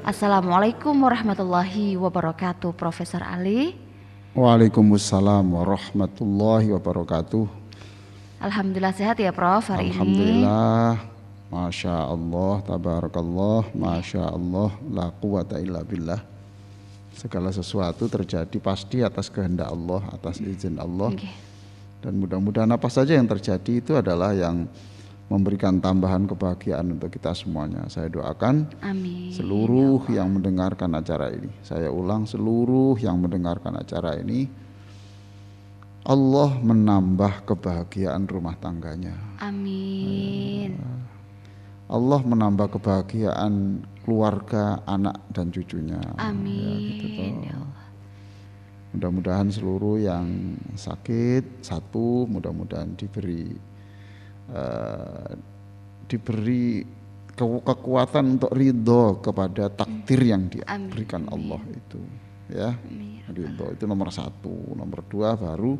Assalamualaikum warahmatullahi wabarakatuh, Profesor Ali. Waalaikumsalam warahmatullahi wabarakatuh. Alhamdulillah sehat ya Prof hari ini. Alhamdulillah, Masya Allah, Tabarakallah, Masya Allah, la quwata illa billah. Segala sesuatu terjadi pasti atas kehendak Allah, atas izin Allah. Dan mudah-mudahan apa saja yang terjadi itu adalah yang memberikan tambahan kebahagiaan untuk kita semuanya. Saya doakan Amin. Seluruh yang mendengarkan acara ini, saya ulang, seluruh yang mendengarkan acara ini, Allah menambah kebahagiaan rumah tangganya. Amin. Allah menambah kebahagiaan keluarga, anak dan cucunya. Amin. Ya, gitu. Mudah-mudahan seluruh yang sakit satu, mudah-mudahan diberi kekuatan untuk ridho kepada takdir yang diberikan Allah itu, ya. Ridho itu nomor satu. Nomor dua baru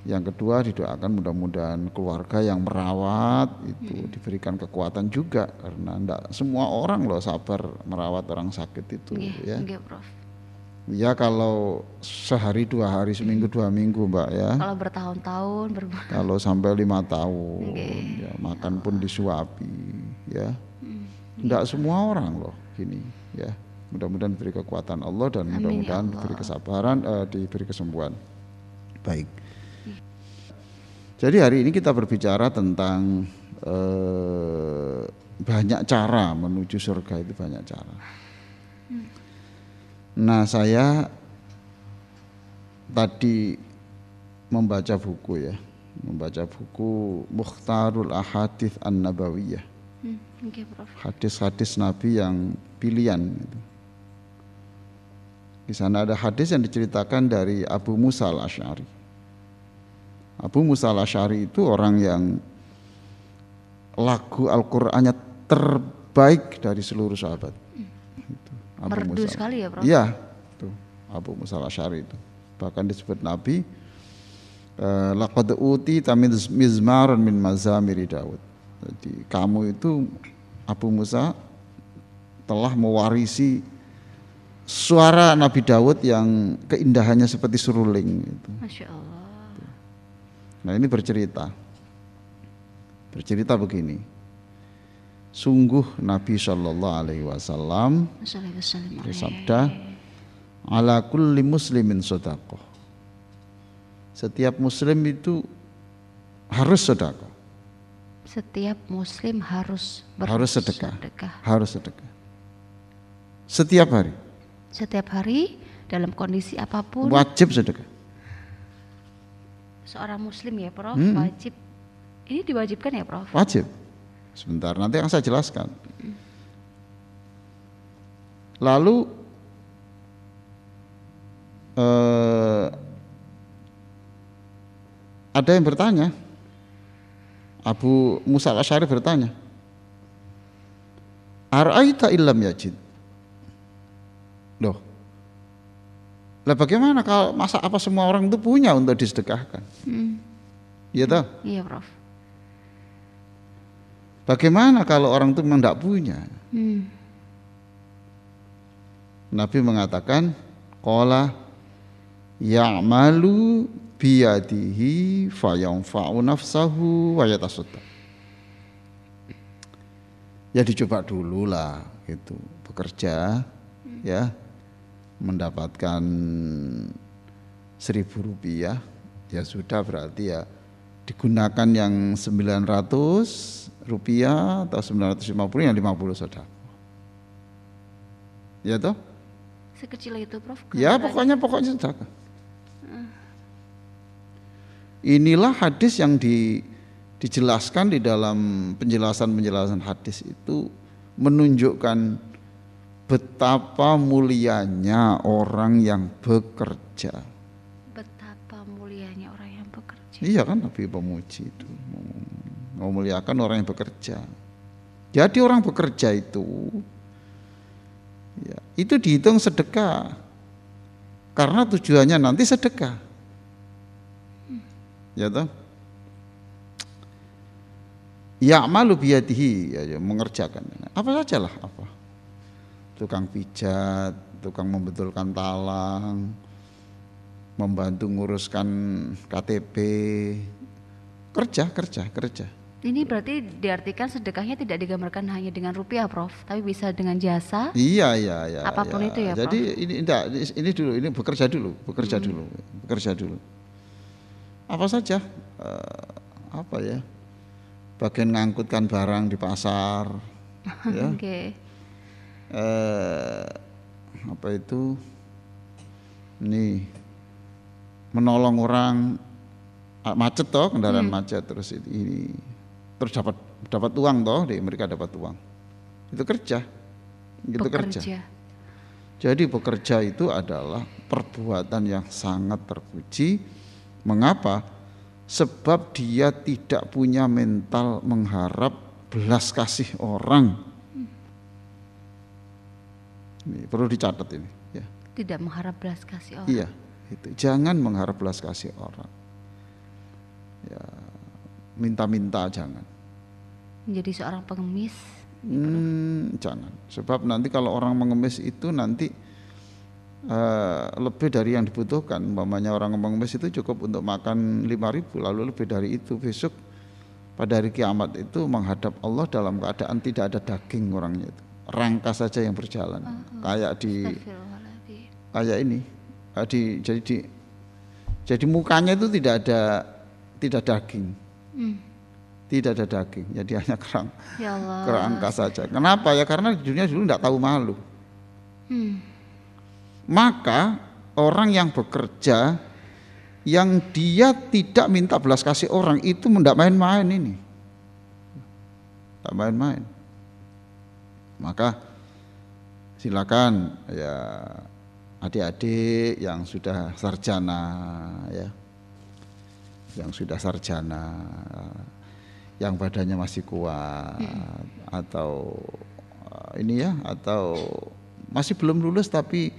yang kedua didoakan mudah-mudahan keluarga yang merawat itu diberikan kekuatan juga, karena enggak semua orang loh sabar merawat orang sakit itu, ya. Prof. Ya kalau sehari 2 hari, seminggu 2 minggu Mbak, ya. Kalau bertahun-tahun, kalau sampai 5 tahun, ya, makan pun disuapi, ya. Enggak semua orang loh gini, ya. Mudah-mudahan diberi kekuatan Allah dan mudah-mudahan diberi kesabaran, diberi kesembuhan. Baik. Jadi hari ini kita berbicara tentang banyak cara menuju surga, itu banyak cara. Nah, saya tadi membaca buku, ya, membaca buku Mukhtarul Ahadits An-Nabawiyah, hadis-hadis Nabi yang pilihan. Di sana ada hadis yang diceritakan dari Abu Musa al-Asy'ari. Abu Musa al-Asy'ari itu orang yang lagu Al-Qur'annya terbaik dari seluruh sahabat. Merdu sekali ya Prof? Iya, tuh Abu Musa al-Asy'ari itu. Bahkan disebut Nabi, laqad utita mizmaran min mazamiri Daud. Jadi kamu itu Abu Musa telah mewarisi suara Nabi Daud yang keindahannya seperti seruling itu. Masya Allah. Nah, ini bercerita begini. Sungguh Nabi Shallallahu Alaihi Wasallam bersabda, ala kulli muslimin shadaqah. Setiap muslim itu harus sedekah. Setiap muslim harus sedekah. Harus sedekah. Setiap hari. Setiap hari dalam kondisi apapun. Wajib sedekah. Seorang muslim ya Prof, wajib. Ini diwajibkan ya Prof? Wajib. Sebentar, nanti akan saya jelaskan. Lalu ada yang bertanya, Abu Musa al-Asy'ari bertanya, ara'aita illam yajid. Loh, lah bagaimana kalau masa apa semua orang itu punya untuk disedekahkan? Iya toh? Iya Prof. Bagaimana kalau orang itu memang tidak punya? Nabi mengatakan, qala ya'malu biyadihi fayanfa'u nafsahu wa yatasaddaq. Ya dicoba dulu lah gitu, bekerja, ya, mendapatkan 1.000 rupiah, ya sudah berarti ya digunakan yang 900 rupiah atau 950 yang 50 sedekah. Ya toh? Sekecil itu Prof? Ya pokoknya sedekah. Inilah hadis yang dijelaskan di dalam penjelasan hadis itu menunjukkan betapa mulianya orang yang bekerja. Betapa mulianya orang yang bekerja. Iya kan, Nabi pemuji itu memuliakan orang yang bekerja. Jadi orang bekerja itu, ya, itu dihitung sedekah, karena tujuannya nanti sedekah. Ya toh? Ya'malu biyadihi, ya, mengerjakan apa sajalah apa. tukang pijat, tukang membetulkan talang, membantu nguruskan KTP, kerja. Ini berarti diartikan sedekahnya tidak digambarkan hanya dengan rupiah, Prof, tapi bisa dengan jasa. Iya. Apapun itu ya, Jadi Prof. ini dulu, ini bekerja dulu. Apa saja, apa ya? Bagian ngangkutkan barang di pasar, ya. Oke. Apa itu? Nih, menolong orang macet toh, kendaraan macet, terus ini terus dapat uang toh, mereka dapat uang. Itu kerja. Gitu kerja. Jadi bekerja itu adalah perbuatan yang sangat terpuji. Mengapa? Sebab dia tidak punya mental mengharap belas kasih orang. Ini perlu dicatat ini, ya. Tidak mengharap belas kasih orang. Iya, itu. Jangan mengharap belas kasih orang. Ya, minta-minta jangan. Menjadi seorang pengemis. Jangan. Sebab nanti kalau orang mengemis itu nanti lebih dari yang dibutuhkan. Umpamanya orang mengemis itu cukup untuk makan 5.000, lalu lebih dari itu. Besok pada hari kiamat itu menghadap Allah dalam keadaan tidak ada daging orangnya itu. Rangka saja yang berjalan. Kayak ini. Jadi mukanya itu tidak ada daging. Tidak ada daging, jadi hanya kerangka saja. Kenapa ya? Karena di dunia dulu tidak tahu malu. Maka orang yang bekerja, yang dia tidak minta belas kasih orang itu tidak main-main ini, tidak main-main. Maka silakan ya adik-adik yang sudah sarjana, ya, yang sudah sarjana, yang badannya masih kuat, atau ini ya, atau masih belum lulus tapi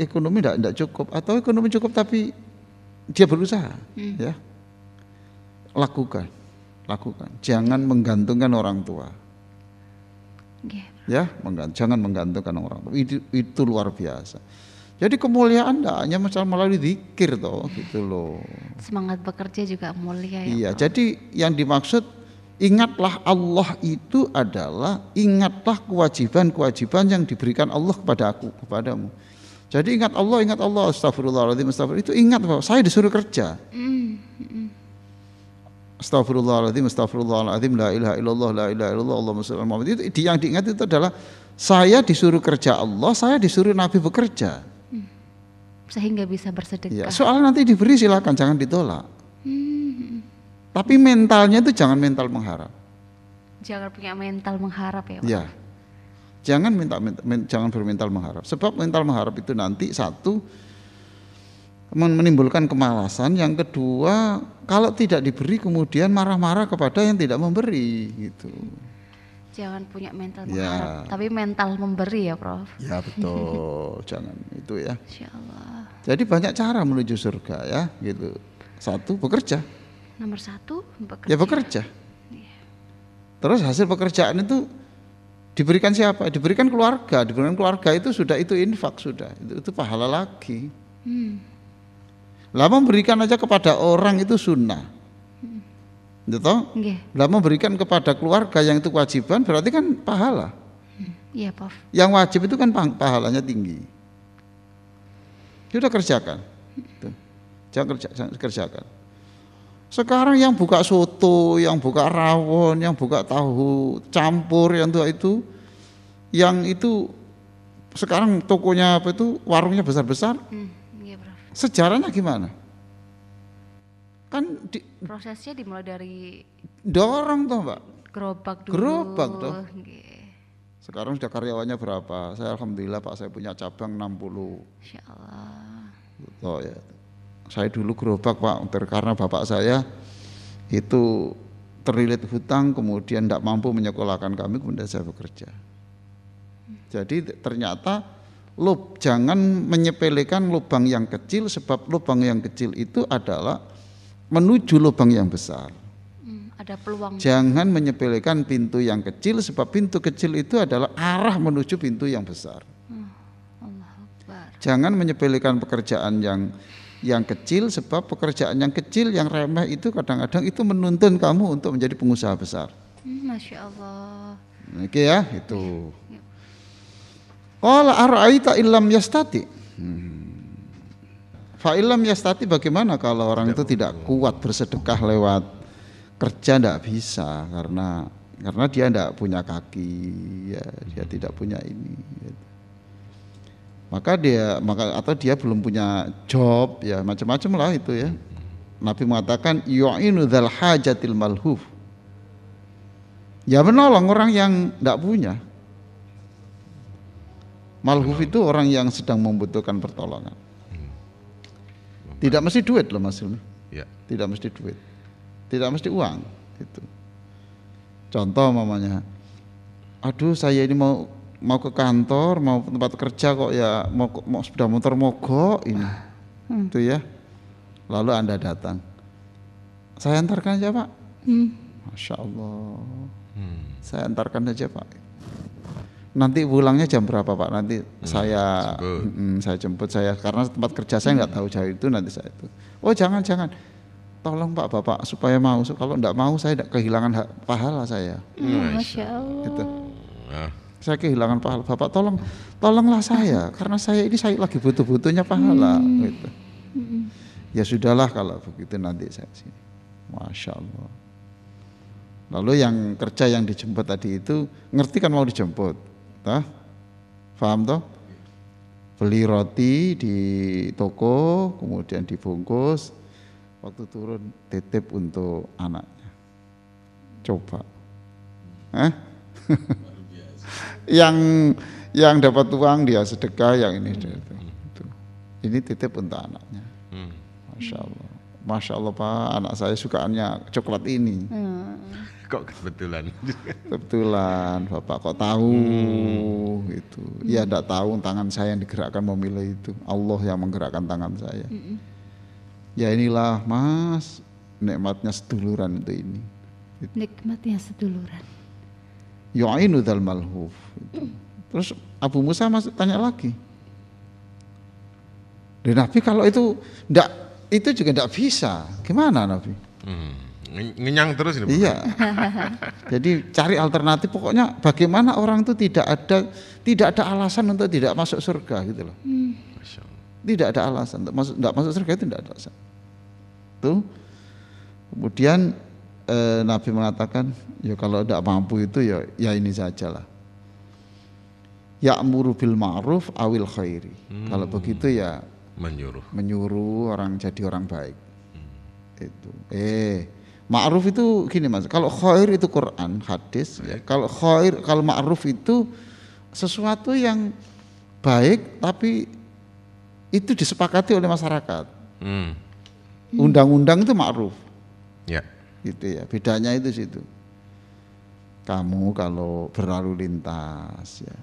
ekonomi tidak cukup, atau ekonomi cukup tapi dia berusaha, ya, lakukan, jangan menggantungkan orang tua, ya, jangan menggantungkan orang tua, itu luar biasa. Jadi kemuliaan tidak hanya melalui zikir toh, gitu loh. Semangat bekerja juga mulia ya. Iya, jadi yang dimaksud ingatlah Allah itu adalah ingatlah kewajiban yang diberikan Allah kepadamu. Jadi ingat Allah, astagfirullahaladzim, itu ingat bahwa saya disuruh kerja. Astagfirullahaladzim, la ilaha illallah, Allahumma shalli ala Muhammad. Itu yang diingat itu adalah saya disuruh kerja Allah, saya disuruh Nabi bekerja. Sehingga bisa bersedekah. Ya, soal nanti diberi silakan, jangan ditolak. Tapi mentalnya itu jangan mental mengharap. Jangan punya mental mengharap ya Pak. Ya, jangan bermental mengharap. Sebab mental mengharap itu nanti satu menimbulkan kemalasan, yang kedua kalau tidak diberi kemudian marah-marah kepada yang tidak memberi gitu. Jangan punya mental mengharap, tapi mental memberi ya Prof. Ya betul, jangan itu ya. Insyaallah. Jadi banyak cara menuju surga ya, gitu. Satu, bekerja. Nomor satu, bekerja. Ya bekerja. Terus hasil pekerjaan itu diberikan siapa? Diberikan keluarga. Diberikan keluarga itu sudah, itu infak sudah, itu pahala lagi. Lah memberikan aja kepada orang itu sunnah. Gitu? Lah memberikan kepada keluarga yang itu kewajiban berarti kan pahala. Iya, Prof. Yang wajib itu kan pahalanya tinggi. Sudah kerjakan. Jangan kerjakan. Sekarang yang buka soto, yang buka rawon, yang buka tahu campur, yang itu sekarang tokonya apa itu, warungnya besar-besar. Iya, Prof. Sejarahnya gimana? Kan prosesnya dimulai dari dorong toh Mbak, gerobak toh. Sekarang sudah karyawannya berapa? Saya alhamdulillah Pak, saya punya cabang 60. Insyaallah. Oh ya. Saya dulu gerobak Pak, karena bapak saya itu terlilit hutang, kemudian tidak mampu menyekolahkan kami, kemudian saya bekerja. Jadi ternyata jangan menyepelekan lubang yang kecil, sebab lubang yang kecil itu adalah menuju lubang yang besar. Ada peluang. Jangan menyepelekan pintu yang kecil, sebab pintu kecil itu adalah arah menuju pintu yang besar. Allahu Akbar. Jangan menyepelekan pekerjaan yang kecil, sebab pekerjaan yang kecil yang remeh itu kadang-kadang itu menuntun kamu untuk menjadi pengusaha besar. Masya Allah. Oke ya, itu. Qala ara'aita illam yastati. Fa illam yastati, bagaimana kalau orang itu tidak kuat bersedekah lewat kerja, tidak bisa karena dia tidak punya kaki, ya, dia tidak punya ini. Gitu. Maka atau dia belum punya job, ya macam-macam lah itu ya. Nabi mengatakan yu'inu dzal hajatil malhuf. Ya menolong orang yang tidak punya. Malhuf itu orang yang sedang membutuhkan pertolongan. Tidak mesti duit loh Mas Ilmi. Ya. Tidak mesti duit. Tidak mesti uang itu. Contoh mamanya, aduh saya ini mau ke kantor, mau tempat kerja kok ya mau sepeda motor mogok ini. Itu ya. Lalu Anda datang. Saya antarkan aja Pak. Masya Allah. Saya antarkan aja Pak. Nanti pulangnya jam berapa Pak? Nanti saya jemput saya karena tempat kerja saya nggak tahu jauh itu, nanti saya itu. Oh jangan. Tolong Pak Bapak supaya mau. Kalau enggak mau saya kehilangan pahala saya. Masya Allah. Gitu. Saya kehilangan pahala. Bapak tolonglah saya karena saya lagi butuh-butuhnya pahala. Gitu. Ya sudahlah kalau begitu nanti saya sini. Masya Allah. Lalu yang kerja yang dijemput tadi itu ngerti kan mau dijemput, paham toh? Beli roti di toko, kemudian dibungkus, waktu turun titip untuk anaknya. Coba, yang dapat uang dia sedekah, yang ini itu. Ini titip untuk anaknya. Masya Allah. Masya Allah Pak, anak saya sukaannya coklat ini. Kok kebetulan? Kebetulan Bapak kok tahu gitu. Ya enggak tahu tangan saya yang digerakkan memilih itu. Allah yang menggerakkan tangan saya. Ya inilah Mas, nikmatnya seduluran itu ini. Nikmatnya seduluran. Yu'inu dzal malhuf. Terus Abu Musa masih tanya lagi. Dan Nabi kalau itu juga tidak bisa. Gimana Nabi? Ngenyang terus ini. Iya. Jadi cari alternatif. Pokoknya bagaimana orang itu tidak ada alasan untuk tidak masuk surga gitu loh. Tidak ada alasan untuk tidak masuk surga, itu tidak ada alasan. Tuh. Kemudian Nabi mengatakan, ya kalau tidak mampu itu ya ini sajalah. Ya'muru bil ma'ruf awil khairi. Kalau begitu ya menyuruh orang jadi orang baik. Itu. Ma'ruf itu gini Mas, kalau khair itu Quran, hadis, ya. Kalau ma'ruf itu sesuatu yang baik tapi itu disepakati oleh masyarakat. Undang-undang itu ma'ruf. Ya. Gitu ya. Bedanya itu situ. Kamu kalau berlalu lintas ya,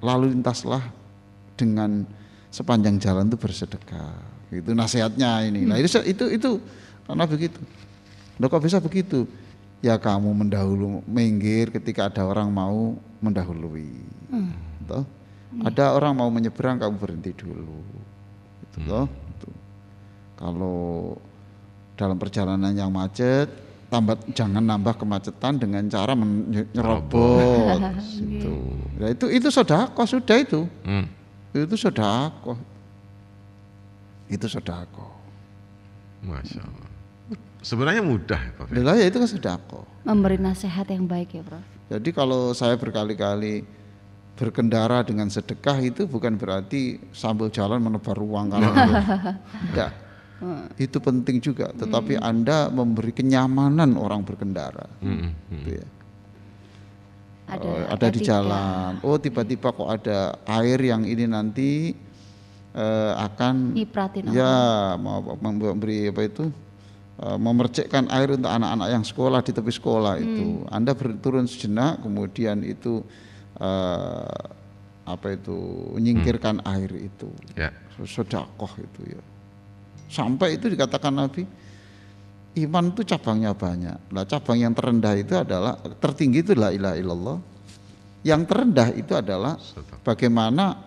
lalu lintaslah dengan sepanjang jalan itu bersedekah. Itu nasihatnya ini. Nah, itu karena begitu. Loh kok bisa begitu? Ya kamu minggir ketika ada orang mau mendahului. Toh? Ada orang mau menyeberang, kamu berhenti dulu. Gitu toh? Gitu. Kalau dalam perjalanan yang macet, jangan nambah kemacetan dengan cara menyerobot. Gitu. Nah, itu sedekah sudah itu. Itu sedekah. Itu sedekah. Masya Allah. Sebenarnya mudah ya Prof. Ya itu kan sedekah. Memberi nasihat yang baik ya Prof. Jadi kalau saya berkali-kali berkendara dengan sedekah itu bukan berarti sambil jalan menebar uang kalau tidak. Itu penting juga, tetapi Anda memberi kenyamanan orang berkendara. Gitu ya. Ada di jalan. Oh tiba-tiba kok ada air yang ini nanti akan nyipratin ya mau memberi apa itu memercikkan air untuk anak-anak yang sekolah di tepi sekolah itu. Anda turun sejenak, kemudian itu menyingkirkan air itu. Sedekah itu ya. Sampai itu dikatakan Nabi, Iman itu cabangnya banyak. Nah, cabang yang terendah itu adalah, tertinggi itu la ilaha illallah. Yang terendah itu adalah bagaimana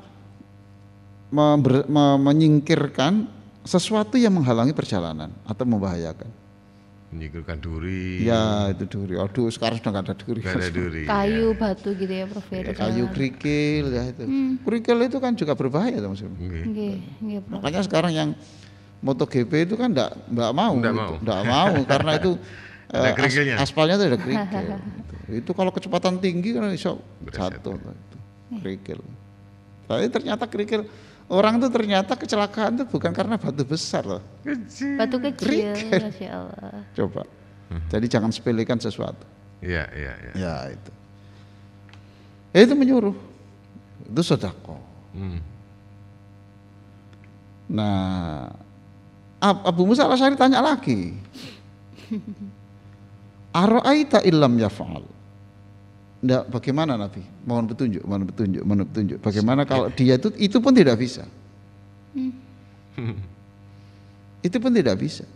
menyingkirkan sesuatu yang menghalangi perjalanan atau membahayakan. Menyingkirkan duri. Ya, itu duri. Aduh, sekarang sudah nggak ada duri. Nggak ada duri. Kayu, batu gitu ya Prof. Ya, Kayu, kerikil ya itu. Kerikil itu kan juga berbahaya teman teman. Nggih, Prof. Makanya sekarang yang MotoGP itu kan enggak mau. Enggak mau karena itu ada kerikilnya. Aspalnya itu ada kerikil. Itu kalau kecepatan tinggi kan bisa jatuh itu kerikil. Tapi ternyata kerikil orang itu ternyata kecelakaan itu bukan karena batu besar loh. Batu kecil, Masya Allah. Coba. Jadi jangan sepelekan sesuatu. Iya. Ya itu. Itu menyuruh. Itu sedekah. Nah, Abu Musa al-Asy'ari tanya lagi. Ara'aita illam yaf'al. Nggak, bagaimana Nabi? Mohon petunjuk. Bagaimana kalau dia itu pun tidak bisa. Itu pun tidak bisa.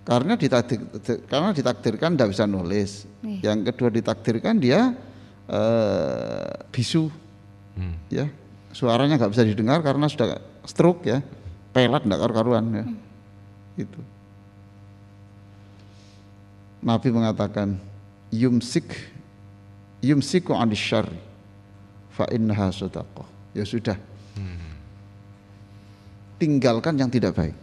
Karena ditakdirkan tidak bisa nulis. Yang kedua ditakdirkan dia bisu. Ya. Suaranya nggak bisa didengar karena sudah stroke ya. Pelat enggak karu-karuan ya. Itu. Nabi mengatakan yumsiku 'anil syarri fa innaha shadaqah. Ya sudah. Tinggalkan yang tidak baik.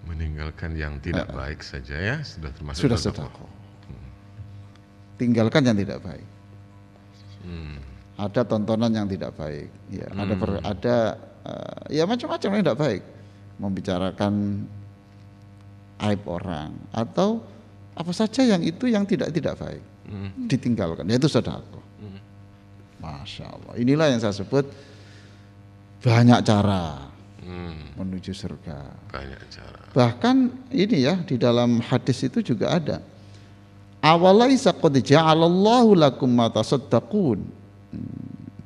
Meninggalkan yang tidak baik saja ya sudah termasuk sedekah. Tinggalkan yang tidak baik. Ada tontonan yang tidak baik, ya. Ada ya macam-macam yang tidak baik, membicarakan aib orang atau apa saja yang tidak baik, ditinggalkan. Yaitu sedekah. Masya Allah. Inilah yang saya sebut banyak cara menuju surga. Banyak cara. Bahkan ini ya di dalam hadis itu juga ada. Awalaisa qad ja'alallahu lakum ma tasaddaqun.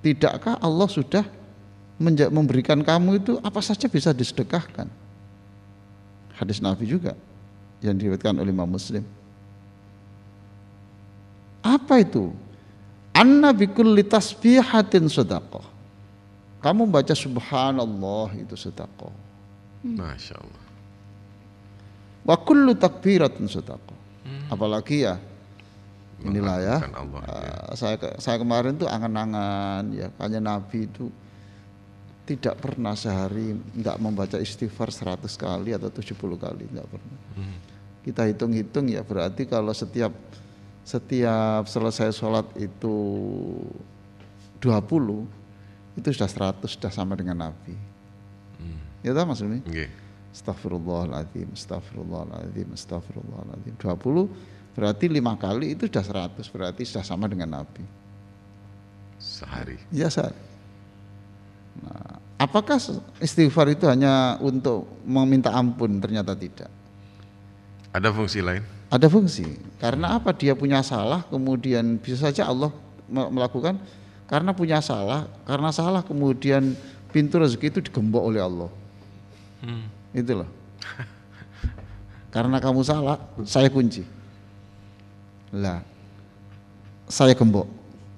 Tidakkah Allah sudah memberikan kamu itu apa saja bisa disedekahkan? Hadis Nabi juga yang diriwayatkan oleh Imam Muslim. Apa itu? Anna bikulli tasbihatin sedekah. Kamu baca subhanallah itu sedekah. Masya Allah. Wa kullu takbiratin sedekah. Apalagi ya inilah ya, Allah, saya kemarin tuh angan-angan ya, hanya Nabi itu tidak pernah sehari enggak membaca istighfar 100 kali atau 70 kali, enggak pernah. Kita hitung-hitung ya, berarti kalau setiap selesai sholat itu 20 itu sudah 100, sudah sama dengan Nabi. Ya tahu Mas Umi? Astagfirullahaladzim, astagfirullahaladzim, astagfirullahaladzim. 20 berarti 5 kali itu sudah 100, berarti sudah sama dengan Nabi. Sehari. Ya sehari. Nah, apakah istighfar itu hanya untuk meminta ampun? Ternyata tidak. Ada fungsi lain? Ada fungsi. Karena apa? Dia punya salah, kemudian bisa saja Allah melakukan karena punya salah, karena salah kemudian pintu rezeki itu digembok oleh Allah. Itu loh. Karena kamu salah, saya kunci. Lah, saya gembok.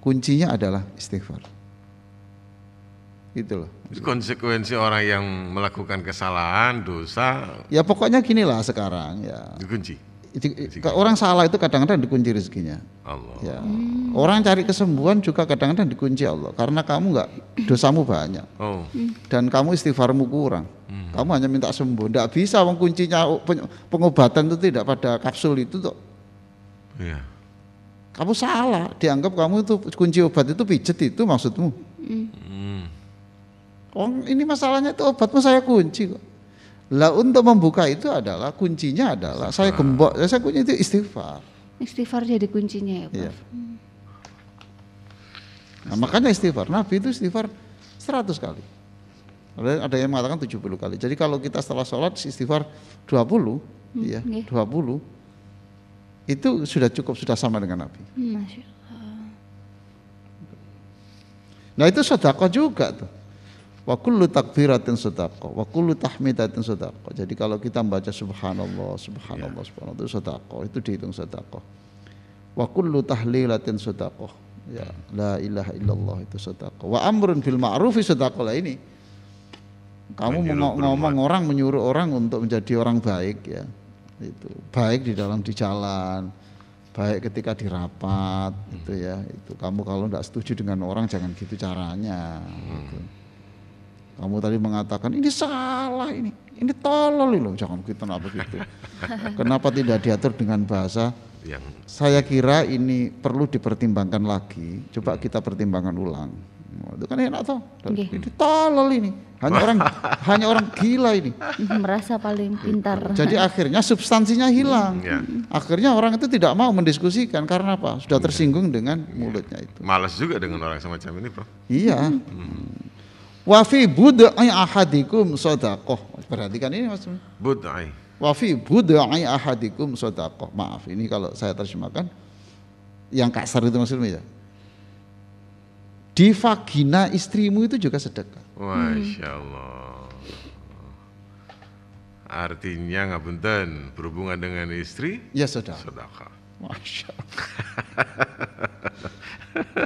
Kuncinya adalah istighfar. Itu loh. Konsekuensi orang yang melakukan kesalahan, dosa. Ya pokoknya ginilah sekarang ya. Dikunci. Orang salah itu kadang-kadang dikunci rezekinya. Allah. Ya. Orang cari kesembuhan juga kadang-kadang dikunci Allah. Karena kamu dosamu banyak. Dan kamu istighfarmu kurang. Kamu hanya minta sembuh. Tidak bisa kuncinya pengobatan itu tidak pada kapsul itu tuh. Iya. Kamu salah, dianggap kamu itu kunci obat itu pijet itu maksudmu. Oh, ini masalahnya itu obatmu saya kunci kok. Lah untuk membuka itu adalah kuncinya adalah saya gembok, saya kunci itu istighfar. Istighfar jadi kuncinya ya Pak. Iya. Nah, makanya istighfar, Nabi itu istighfar 100 kali. Ada yang mengatakan 70 kali. Jadi kalau kita setelah sholat istighfar 20, ya, 20 itu sudah cukup, sudah sama dengan Nabi. Masya Allah. Nah itu sedekah juga tuh. Wa kullu takbiratin sedekah, wa kullu tahmidatin sedekah. Jadi kalau kita membaca subhanallah, subhanallah, subhanallah itu sedekah, itu dihitung sedekah. Wa kullu tahlilatin sedekah. Ya, la ilaha illallah itu sedekah. Wa amrun bil ma'rufi sedekah. Lah ini. Kamu ngomong orang, menyuruh orang untuk menjadi orang baik ya. Itu baik di jalan, baik ketika di rapat itu ya. Itu kamu kalau tidak setuju dengan orang jangan gitu caranya. Gitu. Kamu tadi mengatakan ini salah, ini tolol loh, jangan gitu, kenapa gitu? Kenapa tidak diatur dengan bahasa yang saya kira ini perlu dipertimbangkan lagi. Coba kita pertimbangkan ulang. Itu kan enak toh. Ini tolol ini. Hanya orang gila ini. Merasa paling pintar. Jadi akhirnya substansinya hilang. Akhirnya orang itu tidak mau mendiskusikan karena apa? Sudah tersinggung dengan mulutnya itu. Malas juga dengan orang semacam ini, Prof. Iya. Wa fi bud'i ahadikum shadaqah. Perhatikan ini Mas. Bud'i. Wa fi bud'i ahadikum shadaqah. Maaf, ini kalau saya terjemahkan yang kasar itu maksudnya ya. Di vagina istrimu itu juga sedekah. Masya Allah. Artinya ngapunten, berhubungan dengan istri ya sedekah. Masya Allah.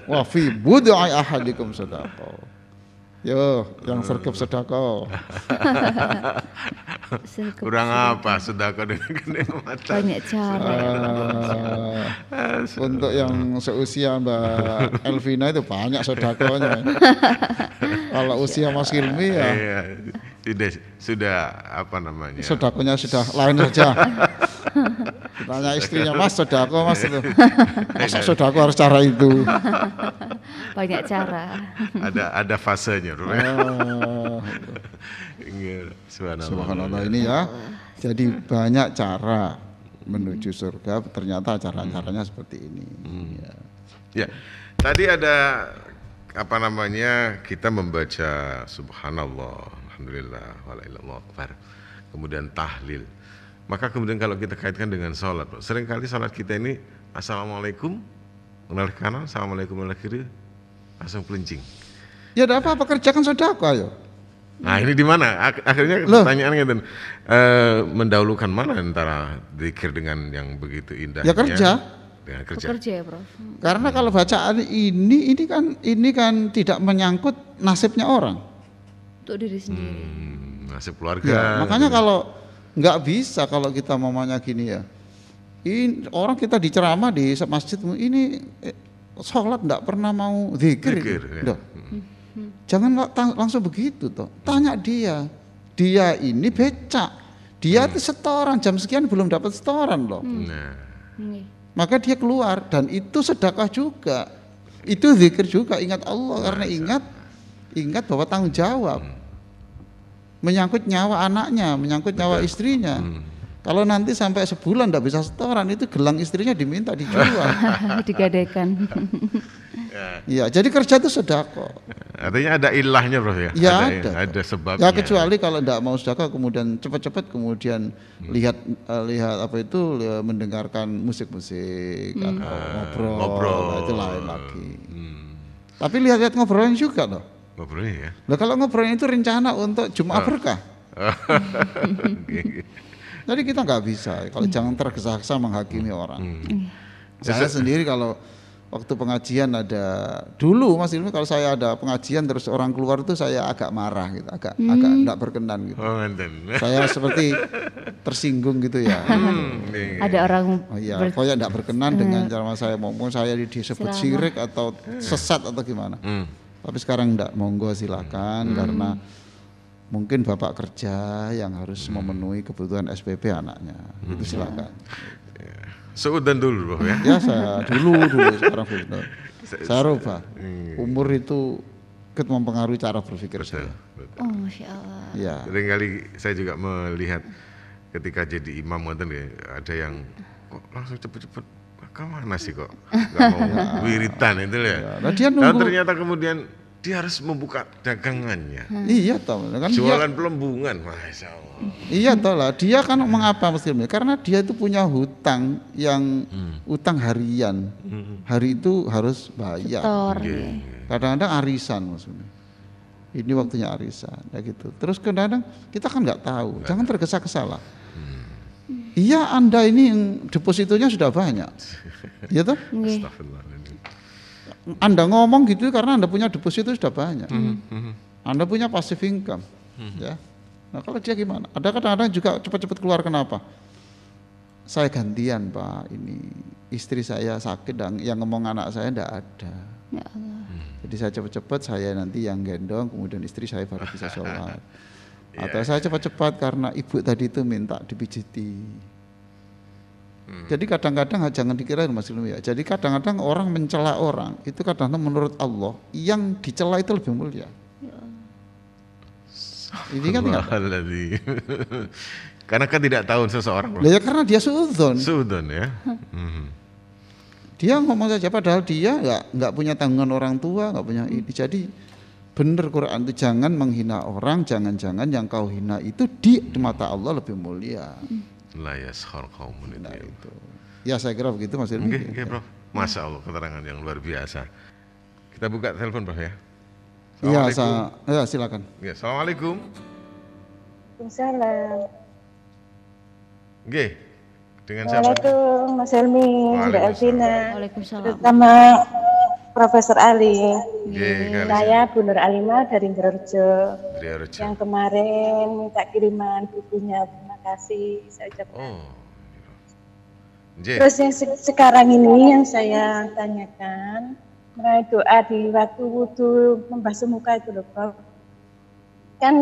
Wa fi bud'i ahadikum shadaqah. Yo, yang sergap sedekah. Kurang apa sedekah dengan kenikmatan? Banyak cara. Untuk yang seusia Mbak Elvina itu banyak sedekahnya. Kalau usia Mas Hilmi ya. Sudah apa namanya? Sedekahnya sudah lain saja. Ditanya istrinya, Mas sedekah Mas itu. Masa sedekah harus cara itu? Banyak cara. Ada fasenya, Subhanallah ini ya. Jadi banyak cara menuju surga. Ternyata cara-caranya seperti ini. Ya. Tadi ada apa namanya? Kita membaca Subhanallah, Alhamdulillah, wala ilaha illallah, kemudian tahlil. Maka kemudian kalau kita kaitkan dengan sholat, seringkali sholat kita ini assalamualaikum menoleh kanan, assalamualaikum menoleh kiri, langsung pelincing. Ya tidak apa-apa, kerjakan sedekah ayo. Nah ini di mana? Akhirnya pertanyaannya gitu, mendahulukan mana antara zikir dengan yang begitu indahnya? Ya kerja. Dengan kerja. Bekerja ya Prof. Karena kalau bacaan ini kan tidak menyangkut nasibnya orang. Untuk diri sendiri. Nasib keluarga. Ya, makanya kalau nggak bisa kalau kita mamanya gini ya. Ini orang kita diceramah di masjid ini sholat nggak pernah mau zikir. Ya. Jangan langsung begitu toh. Tanya dia ini becak. Dia itu setoran jam sekian belum dapat setoran loh. Maka dia keluar dan itu sedekah juga. Itu zikir juga, ingat Allah karena ingat bahwa tanggung jawab. Menyangkut nyawa anaknya, menyangkut nyawa istrinya. Kalau nanti sampai sebulan tidak bisa setoran, itu gelang istrinya diminta dijual. Digadaikan. Iya, jadi kerja itu sedekah. Artinya ada ilahnya, Bro ya? Ya ada sebabnya. Ya kecuali kalau tidak mau sedekah kemudian cepat-cepat kemudian lihat mendengarkan musik-musik atau ngobrol. Nah, itu lain lagi. Tapi lihat-lihat ngobrolnya juga loh. Ngobrolnya ya. Nah, kalau ngobrolnya itu rencana untuk Jumat berkah. Jadi kita nggak bisa, kalau jangan tergesa-gesa menghakimi orang. Saya sendiri kalau waktu pengajian ada dulu Mas Ilmi, kalau saya ada pengajian terus orang keluar itu saya agak marah gitu, agak enggak berkenan gitu. Saya seperti tersinggung gitu ya. Ada orang kayak enggak berkenan dengan cara saya ngomong, saya disebut syirik atau sesat atau gimana. Tapi sekarang enggak, monggo silakan karena mungkin bapak kerja yang harus memenuhi kebutuhan SPP anaknya, itu silakan. Seudan dulu Bro ya? Ya saya dulu sekarang sudah. Saya rubah. Umur itu mempengaruhi cara berpikir saya. Oh Masya Allah. Ya. Seringkali saya juga melihat ketika jadi imam ada yang kok langsung cepet-cepet kemana sih kok nggak mau wiritan itu ya. Nah, dan ternyata kemudian dia harus membuka dagangannya. Iya toh, kan jualan pelembungan, Masya Allah. Iya toh lah, dia kan mengapa mesti? Karena dia itu punya hutang yang utang harian. Hari itu harus bayar. Kadang-kadang arisan maksudnya. ini waktunya arisan, ya gitu. Terus kadang-kadang kita kan nggak tahu, jangan tergesa-gesa lah. Iya, Anda ini yang depositonya sudah banyak, ya toh? Astagfirullahaladzim. Anda ngomong gitu karena Anda punya deposito sudah banyak, Anda punya passive income, ya. Nah kalau dia gimana? Ada kadang-kadang juga cepat-cepat keluar, kenapa? Saya gantian Pak, ini istri saya sakit dan yang ngomong anak saya enggak ada. Ya Allah. Jadi saya cepat-cepat, saya nanti yang gendong, kemudian istri saya baru bisa sholat. Atau saya cepat-cepat karena ibu tadi itu minta dipijiti. Jadi kadang-kadang jangan dikira Mas Ilmu ya. Jadi kadang-kadang orang mencela orang, itu kadang-kadang menurut Allah yang dicela itu lebih mulia. Ini kan karena kan tidak tahu seseorang. Ya karena dia suudzon. Suudzon ya. Dia ngomong saja padahal dia nggak punya tanggungan orang tua, nggak punya ini. Jadi benar Quran itu, jangan menghina orang, jangan-jangan yang kau hina itu di mata Allah lebih mulia. La yaskhar qaumun itu. Ya saya kira begitu Mas Ilmi. Oke, Prof. Masya Allah, keterangan yang luar biasa. Kita buka telepon Prof ya. Iya, ya, silakan. Ya, Assalamualaikum. Waalaikumsalam. Oke. Dengan siapa? Waalaikumsalam Mas Helmi, Mbak Elvina, Waalaikumsalam. terutama Profesor Ali. Oke, Saya Bu Nur Alimah dari Ngerejo. Ngerejo. Yang kemarin minta kiriman bukunya, terima kasih saya ucapkan. Oh. Terus yang sekarang ini yang saya tanyakan, mengenai doa di waktu wudhu membasuh muka itu loh Prof. Kan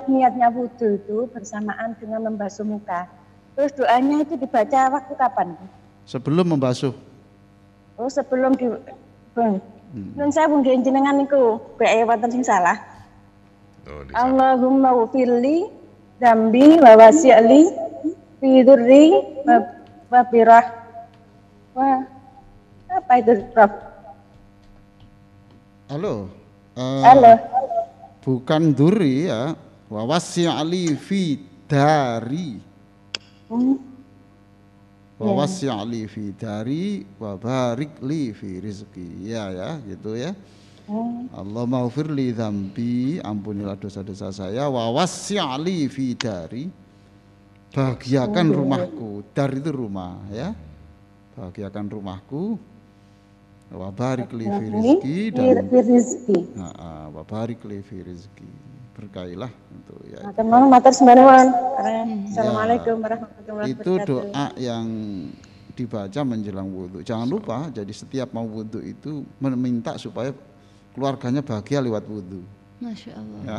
niatnya wudhu itu bersamaan dengan membasuh muka. Terus doanya itu dibaca waktu kapan? Sebelum membasuh. Oh sebelum di nun saya pun jenengan niku bae wonten sing salah. Allahumma wfirli dzambi wa wasi'li fi dzurri wa birah. Wah. Apa itu, Prof? Halo. Halo. Bukan duri ya. Wa wasi'li fi dari. Wa wasi'li fi dari wa barik li fi rizqi. Ya gitu ya. Allah maghfirli dzambi, ampunilah dosa-dosa saya, wa wasi'li fi dari, bahagiakan rumahku. Dari itu rumah ya. Bahagiakan rumahku. Wa barik li fi rizqi dan wa barik li fi rizqi. Berkailah untuk ya. Teman matur sembarangan. Assalamualaikum warahmatullahi wabarakatuh. Itu doa yang dibaca menjelang wudhu. Jangan lupa, jadi setiap mau wudhu itu meminta supaya keluarganya bahagia lewat wudhu. Masya Allah. Ya.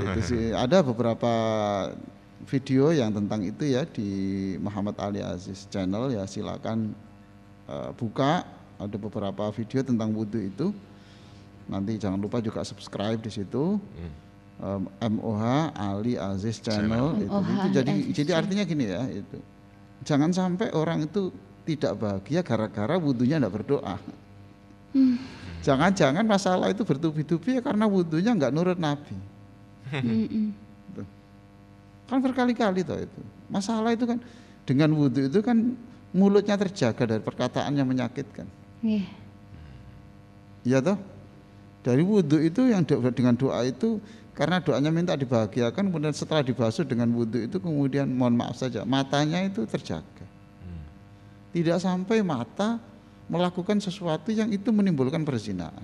Itu sih ada beberapa video yang tentang itu ya di Muhammad Ali Aziz channel ya, silakan buka, ada beberapa video tentang wudhu itu. Nanti jangan lupa juga subscribe di situ. MOH Ali Aziz channel itu jadi artinya gini ya, itu jangan sampai orang itu tidak bahagia gara-gara wudhunya tidak berdoa. Jangan-jangan masalah itu bertubi-tubi ya karena wudhunya nggak nurut Nabi. Kan berkali-kali toh itu masalah itu kan, dengan wudhu itu kan mulutnya terjaga dari perkataan yang menyakitkan. Iya toh. Dari wudhu itu yang dengan doa itu, karena doanya minta dibahagiakan, kemudian setelah dibasuh dengan wudhu itu kemudian mohon maaf saja matanya itu terjaga. Tidak sampai mata melakukan sesuatu yang itu menimbulkan perzinahan.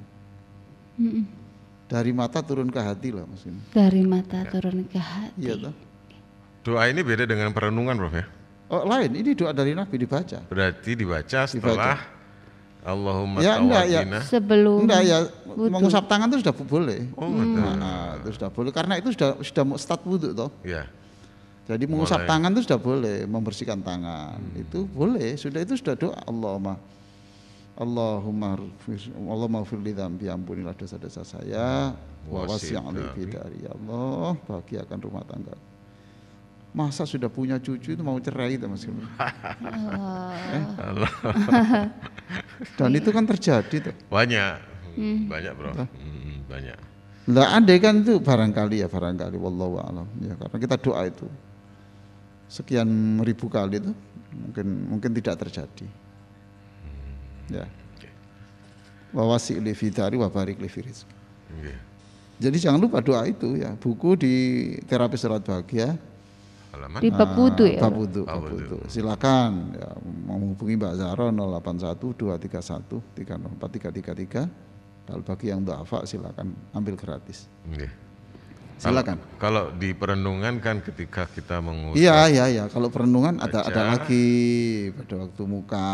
Dari mata turun ke hati lah maksudnya. Dari mata turun ke hati. Iya toh. Doa ini beda dengan perenungan Prof ya? Oh lain, ini doa dari Nabi dibaca. Berarti dibaca setelah Allahumma ya, enggak, ya. Sebelum enggak ya mengusap tangan itu sudah boleh. Itu sudah boleh karena itu sudah start wudhu toh. Ya. Jadi mengusap tangan itu sudah boleh, membersihkan tangan itu boleh, itu sudah doa. Allahumma firli dzambi, ampunilah dosa-dosa saya, wa wasi'li fi dari, ya Allah bahagiakan rumah tangga. Masa sudah punya cucu itu mau cerai itu Mas? Dan itu kan terjadi tuh. Banyak Bro. Banyak. Lah andai kan itu barangkali wallahu a'lam ya, karena kita doa itu sekian ribu kali itu mungkin tidak terjadi. Ya. Wa wasi'li fi dari wa barik li fi rizqi. Nggih. Jadi jangan lupa doa itu ya. Buku di Terapi Surat Bahagia. Halaman Di bab wudu ya. Bab wudu, bab wudu. Silakan ya, menghubungi Mbak Zahra 081 231 304 333. Kalau bagi yang duafa silakan ambil gratis. Nggih. Silakan. Kalau di perenungan kan ketika kita mengusap. Iya. Kalau perenungan ada lagi pada waktu muka.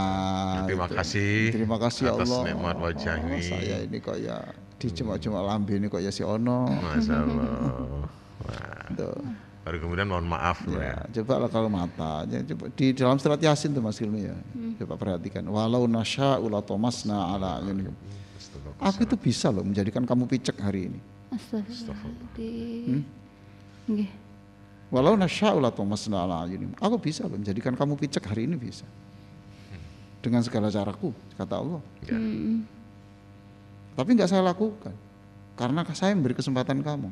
Terima kasih Allah. Atas nikmat wajah ini. Saya ini kok ya di cuma lambe ini kok ya si ono. Masya Allah. Wah. Baru kemudian mohon maaf ya. Coba lah kalau mata, coba di dalam surat Yasin tuh Mas Hilmi ya. Coba perhatikan. Walau nasya'u la tamasna ala ayunikum. Aku itu bisa loh menjadikan kamu picek hari ini. Astagfirullah. Walau nasya'u la tamasna ala ayunikum. Aku bisa loh menjadikan kamu picek hari ini bisa. Dengan segala caraku, kata Allah. Ya. Tapi nggak saya lakukan karena saya memberi kesempatan kamu.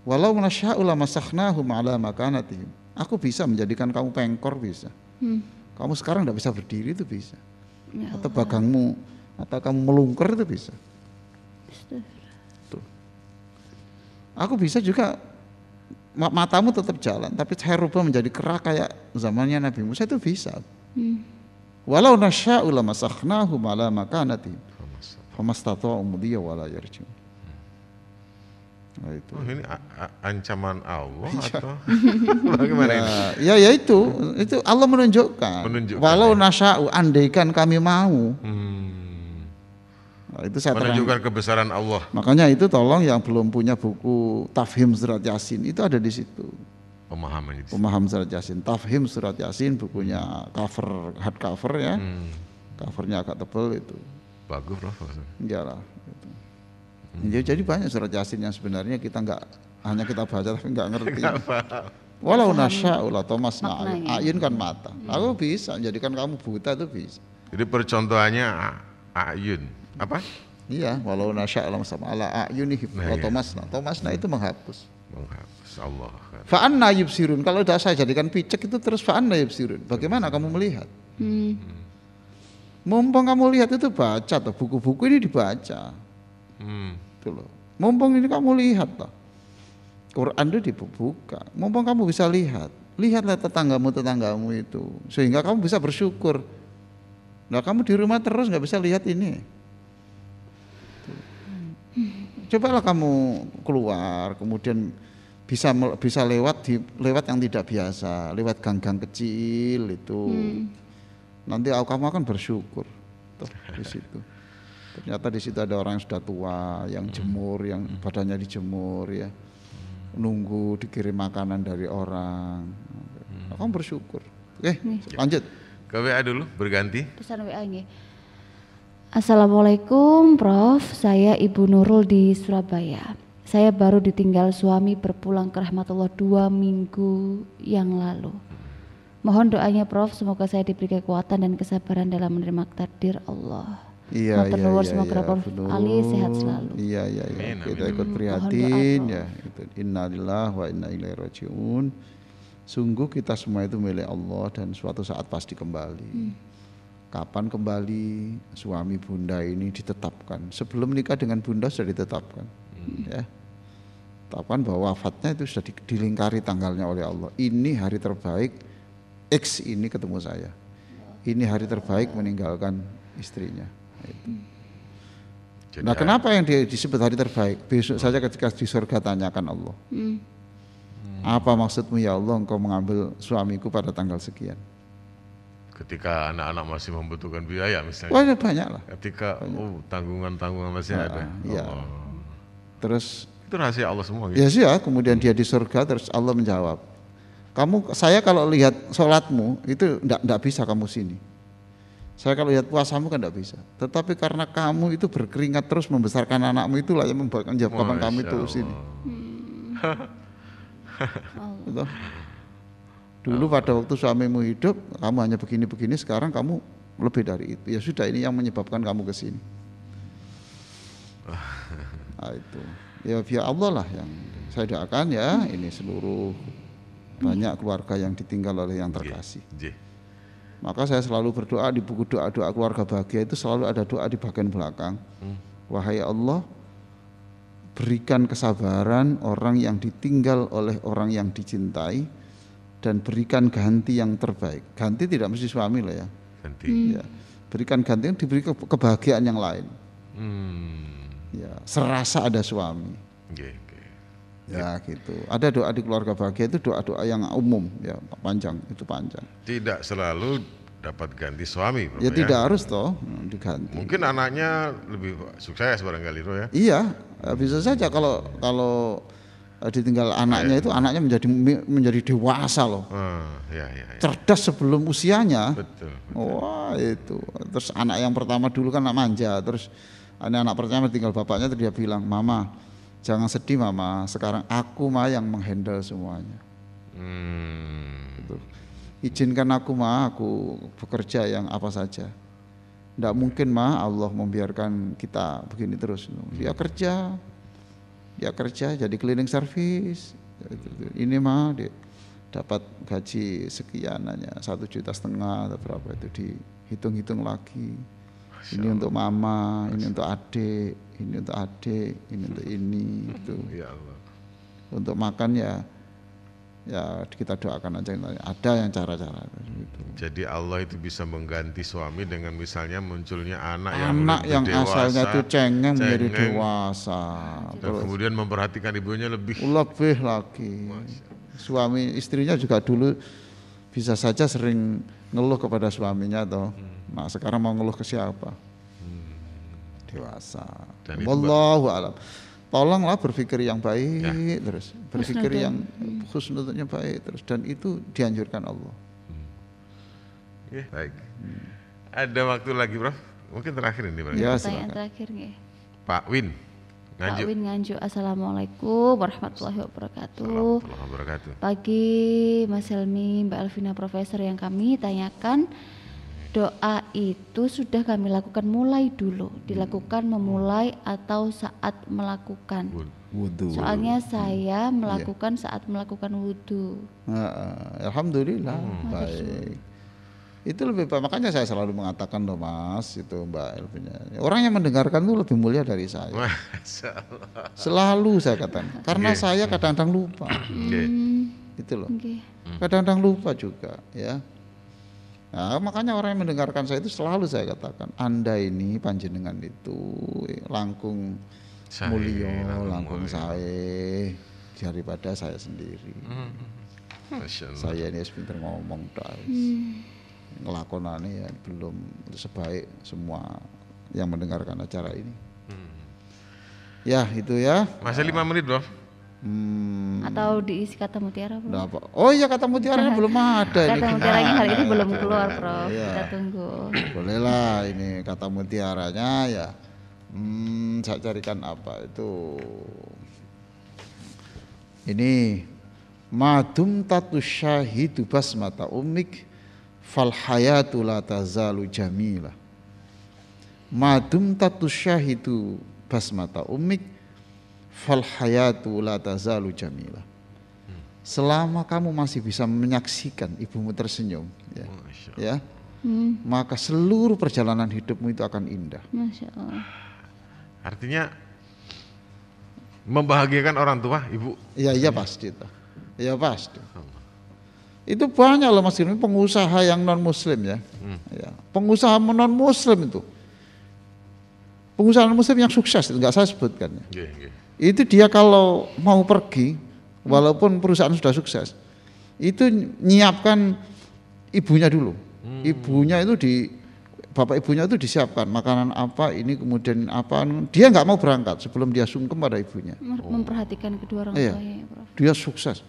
Walau nasya'u lamasakhnahum ala makanatihim. Aku bisa menjadikan kamu pengkor bisa. Kamu sekarang enggak bisa berdiri itu bisa. Ya atau bagangmu atau kamu melungker itu bisa. Tuh. Aku bisa juga matamu tetap jalan tapi saya rubah menjadi kera kayak zamannya Nabi Musa itu bisa. Walau nasya'u lamasakhnahum ala makanatihim. Famastata'u mudiyya wala yarji'un. Nah, itu. Oh, ini ancaman Allah atau bagaimana ini? Ya itu Allah menunjukkan. Walau nasya'u, andaikan kami mau. Nah, itu saya menunjukkan kebesaran Allah. Makanya itu tolong yang belum punya buku Tafhim Surat Yasin itu ada di situ. Pemaham Surat Yasin, Tafhim Surat Yasin, bukunya cover hardcover ya. Covernya agak tebal itu. Bagus loh. Iyalah. Gitu. Jadi banyak surat Yasin yang sebenarnya kita hanya kita baca tapi nggak ngerti. Walau nasya'u la tamasna ayun kan mata. Aku bisa jadikan kamu buta itu bisa. Jadi percontohannya ayun apa? Iya, walau nasya'u la ayunihim la tamasna. Tamasna itu menghapus. Allah. Fa'anna yubsirun. Kalau sudah saya jadikan picek itu terus fa'anna yubsirun. Bagaimana kamu melihat? Mumpung kamu lihat itu baca tuh buku-buku ini dibaca. Itu loh. Mumpung ini kamu lihat toh. Quran itu dibuka. Mumpung kamu bisa lihatlah tetanggamu itu, sehingga kamu bisa bersyukur. Nah kamu di rumah terus nggak bisa lihat ini. Cobalah kamu keluar, kemudian bisa lewat yang tidak biasa, lewat gang-gang kecil itu. Nanti kamu akan bersyukur toh, di situ. Ternyata di situ ada orang yang sudah tua, yang jemur, yang badannya dijemur ya, nunggu dikirim makanan dari orang. Kamu bersyukur. Oke, lanjut. Ke WA dulu, berganti. Pesan WA nya. Assalamualaikum Prof, saya Ibu Nurul di Surabaya. Saya baru ditinggal suami berpulang ke rahmatullah 2 minggu yang lalu. Mohon doanya Prof, semoga saya diberi kekuatan dan kesabaran dalam menerima takdir Allah. Iya. Semoga Prof Ali sehat selalu. Iya. Kita ikut prihatin ya. Innalillahi wa inna ilaihi rajiun. Sungguh kita semua itu milik Allah dan suatu saat pasti kembali. Kapan kembali? Suami bunda ini ditetapkan. Sebelum nikah dengan bunda sudah ditetapkan. Ya. Tetapkan bahwa wafatnya itu sudah dilingkari tanggalnya oleh Allah. Ini hari terbaik X ini ketemu saya. Ini hari terbaik meninggalkan istrinya. Nah kenapa yang disebut hari terbaik? Besok saja ketika di surga tanyakan Allah. Apa maksudmu ya Allah engkau mengambil suamiku pada tanggal sekian? Ketika anak-anak masih membutuhkan biaya misalnya. Wah banyak lah. Ketika tanggungan masih ada. Iya. Terus itu rahasia Allah semua gitu. Ya sih ya, kemudian dia di surga terus Allah menjawab. Saya kalau lihat sholatmu itu enggak bisa kamu sini. Saya kalau lihat puasamu kan tidak bisa. Tetapi karena kamu itu berkeringat terus membesarkan anakmu, itulah yang menyebabkan kamu itu sini. Dulu pada waktu suamimu hidup, kamu hanya begini-begini, sekarang kamu lebih dari itu. Ya sudah, ini yang menyebabkan kamu ke sini. Nah, itu. Ya Allah lah yang saya doakan ya, ini seluruh banyak keluarga yang ditinggal oleh yang terkasih. Maka saya selalu berdoa di buku doa-doa keluarga bahagia itu selalu ada doa di bagian belakang. wahai Allah, berikan kesabaran orang yang ditinggal oleh orang yang dicintai, dan berikan ganti yang terbaik. Ganti tidak mesti suami loh ya. Ganti. Ya. Berikan ganti, diberi kebahagiaan yang lain. Ya, serasa ada suami. Ya gitu. Ada doa di keluarga bahagia itu doa-doa yang umum ya, panjang, itu panjang. Tidak selalu dapat ganti suami, Bro, ya tidak harus toh diganti. Mungkin anaknya lebih sukses barangkali, Bro, ya. Iya, bisa saja kalau ditinggal anaknya itu anaknya menjadi dewasa loh. Ya. Cerdas sebelum usianya. Betul. Wah, itu. Terus anak yang pertama dulu kan manja, terus anak pertama tinggal bapaknya, terus dia bilang, "Mama, jangan sedih Mama, sekarang aku mah yang menghandle semuanya." Gitu. Izinkan aku mah, aku bekerja yang apa saja. Tidak mungkin mah Allah membiarkan kita begini terus. Dia kerja jadi cleaning service. Ini mah dia dapat gaji sekian hanya 1,5 juta atau berapa itu, dihitung-hitung lagi. Ini untuk mama, ini untuk adik, ini untuk adik, ini untuk ini itu. Ya Allah. Untuk makan ya kita doakan aja, ada yang cara-cara gitu. Jadi Allah itu bisa mengganti suami dengan misalnya munculnya anak yang dewasa, asalnya itu cengeng menjadi dewasa, dan kemudian memperhatikan ibunya lebih lagi. Suami istrinya juga dulu bisa saja sering ngeluh kepada suaminya toh. Nah sekarang mau ngeluh ke siapa? Dewasa. Wallahu a'lam. Tolonglah berpikir yang baik terus, berpikir yang husnudnya baik terus, dan itu dianjurkan Allah. Baik. Ada waktu lagi, Prof? Mungkin terakhir ini, Bang. Ya, pertanyaan terakhir nggih. Pak Win Nganjuk. Pak Win Nganjuk. Assalamualaikum warahmatullahi wabarakatuh. Pagi Mas Helmi, Mbak Elvina, Profesor, yang kami tanyakan, doa itu sudah kami lakukan mulai dulu, dilakukan memulai atau saat melakukan wudu. Soalnya saya melakukan saat melakukan wudu. Alhamdulillah, baik. Itu lebih baik, makanya saya selalu mengatakan loh Mas, itu Mbak Elvina, orang yang mendengarkan itu lebih mulia dari saya. Selalu saya katakan, karena saya kadang-kadang lupa. Itu loh. Kadang-kadang lupa juga ya. Nah, makanya orang yang mendengarkan saya itu selalu saya katakan, Anda ini panjenengan itu langkung mulia, langkung saya daripada saya sendiri. Saya ini pinter ngomong ngelakonane ya belum sebaik semua yang mendengarkan acara ini. Ya itu ya. Masih 5 menit, Bro. Atau diisi kata mutiara, Bro? Oh iya, kata mutiaranya belum ada. Kata mutiaranya hari ini belum keluar, Prof. Kita tunggu. Bolehlah ini kata mutiaranya ya. Saya carikan apa itu. Ini madum tatu syahidu basmata ummik fal hayatu la tazalu jamilah. Madum tatu syahidu basmata ummik fal hayatu la tazalu jamilah. Selama kamu masih bisa menyaksikan ibumu tersenyum, maka seluruh perjalanan hidupmu itu akan indah. Masya Allah. Artinya membahagiakan orang tua, ibu. Iya pasti itu. Ya pasti. Itu banyak loh Mas Irmi, pengusaha yang non muslim ya. Pengusaha non muslim itu. Pengusaha non muslim yang sukses itu enggak saya sebutkan ya. Itu dia kalau mau pergi, walaupun perusahaan sudah sukses, itu nyiapkan ibunya dulu. Ibunya itu bapak ibunya itu disiapkan makanan apa, ini kemudian apa. Dia nggak mau berangkat sebelum dia sungkem pada ibunya. Memperhatikan kedua orang tuanya, Prof. Dia sukses.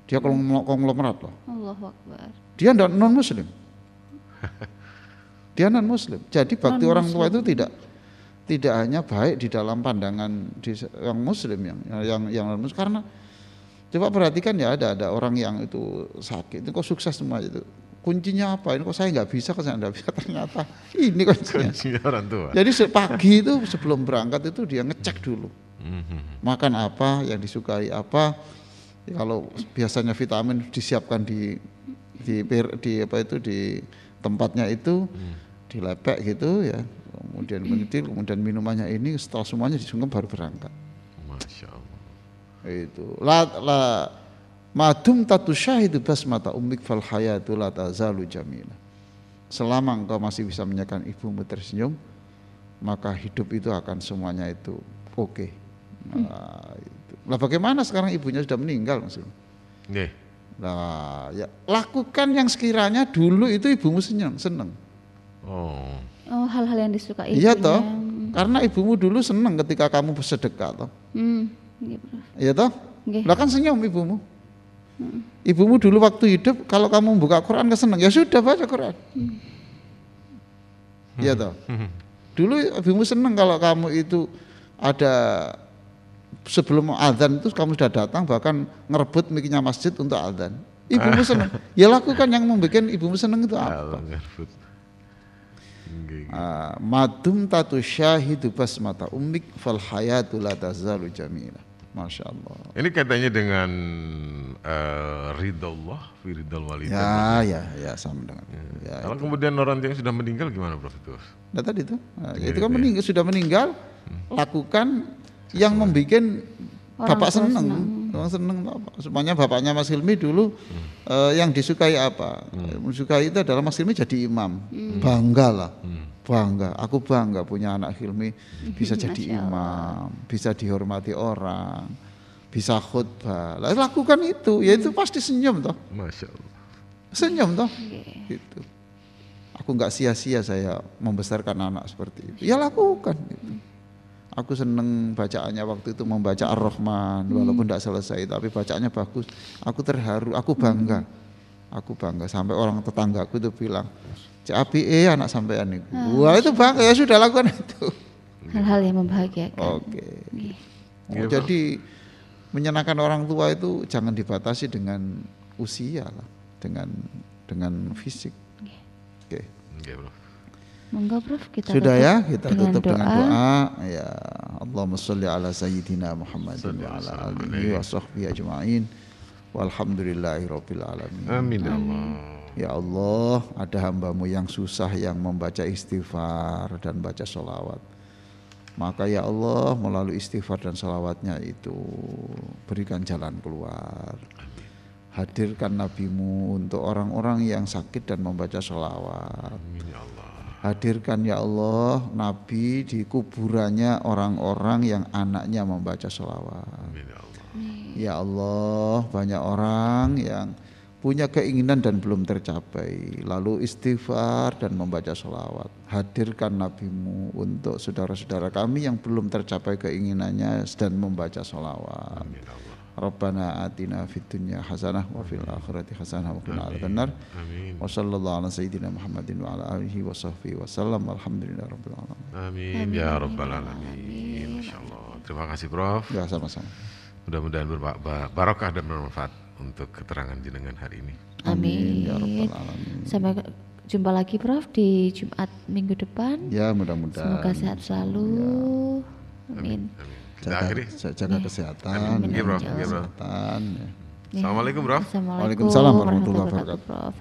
Dia konglomerat loh. Allahu Akbar. Dia non muslim. Dia non muslim. Jadi bakti orang tua itu tidak hanya baik di dalam pandangan yang muslim yang non muslim, karena coba perhatikan ya, ada orang yang itu sakit itu kok sukses semua itu, kuncinya apa, ini kok saya nggak bisa, ternyata ini kuncinya orang tua. Jadi pagi itu sebelum berangkat itu dia ngecek dulu makan apa, yang disukai apa. Kalau biasanya vitamin disiapkan di tempatnya itu dilepek gitu ya, kemudian menyetil, kemudian minumannya ini setelah semuanya disungkem baru berangkat. Masya Allah. Itu la madum tatu syahidu basmata ummik fal hayatu la tazalu jamila. Selama engkau masih bisa menyaksikan ibumu tersenyum, maka hidup itu akan semuanya itu oke. Nah, itu. Lah bagaimana sekarang ibunya sudah meninggal maksudnya? Nah, ya lakukan yang sekiranya dulu itu ibumu seneng. Oh, hal-hal yang disukai iya ibunya. toh, karena ibumu dulu seneng ketika kamu bersedekah toh. Iya toh? Lah kan senyum ibumu. Ibumu dulu waktu hidup kalau kamu buka Quran keseneng, ya sudah baca Quran. Iya toh. Dulu ibumu seneng kalau kamu itu ada sebelum azan itu kamu sudah datang bahkan ngerebut miknya masjid untuk azan. Ibumu seneng. Ya lakukan yang membuat ibumu seneng itu apa? Madum tatu syahidu basmata ummik fal hayatu la tazalu jamila. Masya Allah. Ini katanya dengan ridha Allah, ridhal walidain. Ya sama dengan. Ya, kalau kemudian orang yang sudah meninggal gimana Prof itu? Nah tadi itu, itu kan meninggal, sudah meninggal, lakukan yang membuat bapak seneng. Orang seneng apa? Semuanya bapaknya Mas Hilmi dulu yang disukai apa? Disukai itu adalah Mas Hilmi jadi imam, bangga lah. Bangga, aku bangga punya anak Hilmi bisa jadi imam, bisa dihormati orang, bisa khutbah. Lakukan itu, ya itu pasti senyum toh. Masya Allah. Senyum toh. Gitu. Aku nggak sia-sia saya membesarkan anak seperti itu. Ya lakukan itu. Aku seneng bacaannya waktu itu membaca Ar-Rahman, walaupun tidak selesai, tapi bacaannya bagus. Aku terharu, aku bangga. Aku bangga sampai orang tetanggaku itu bilang, CAPE anak sampean itu. Wah itu bangga, ya sudah lakukan itu. Hal-hal yang membahagiakan. Oke. Jadi menyenangkan orang tua itu jangan dibatasi dengan usia lah, dengan fisik. Oke. Monggo Prof, kita sudah tutup ya, kita tutup dengan doa. Ya Allahumma sholli ala sayyidina Muhammadin wa ala alihi wa sahbihi ajma'in. Walhamdulillahirabbil alamin. Amin ya Allah. Ya Allah, ada hamba-Mu yang susah yang membaca istighfar dan baca sholawat. Maka ya Allah melalui istighfar dan sholawatnya itu berikan jalan keluar. Hadirkan Nabi-Mu untuk orang-orang yang sakit dan membaca sholawat. Amin ya Allah. Hadirkan ya Allah Nabi di kuburannya orang-orang yang anaknya membaca sholawat. Amin ya Allah. Ya Allah, banyak orang yang punya keinginan dan belum tercapai, lalu istighfar dan membaca sholawat. Hadirkan Nabi-Mu untuk saudara-saudara kami yang belum tercapai keinginannya dan membaca sholawat. Amin ya Allah. Rabbana atina fid dunya hasanah wa fil akhirati hasanah wa qina adzabannar. Amin. Wa sallallahu ala sayyidina Muhammadin wa ala alihi wa sahbihi wa sallam. Alhamdulillahirabbil alamin. Amin ya rabbal alamin. Masyaallah. Terima kasih Prof. Ya sama-sama. Mudah-mudahan barokah dan bermanfaat untuk keterangan jenengan hari ini. Amin. Ya rabbal alamin. Sampai jumpa lagi Prof di Jumat minggu depan. Ya mudah-mudahan. Semoga sehat selalu. Amin. Jaga kesehatan. Iya Bro. Kesehatan. Assalamualaikum Bro. Assalamualaikum Waalaikumsalam warahmatullahi wabarakatuh. Prof.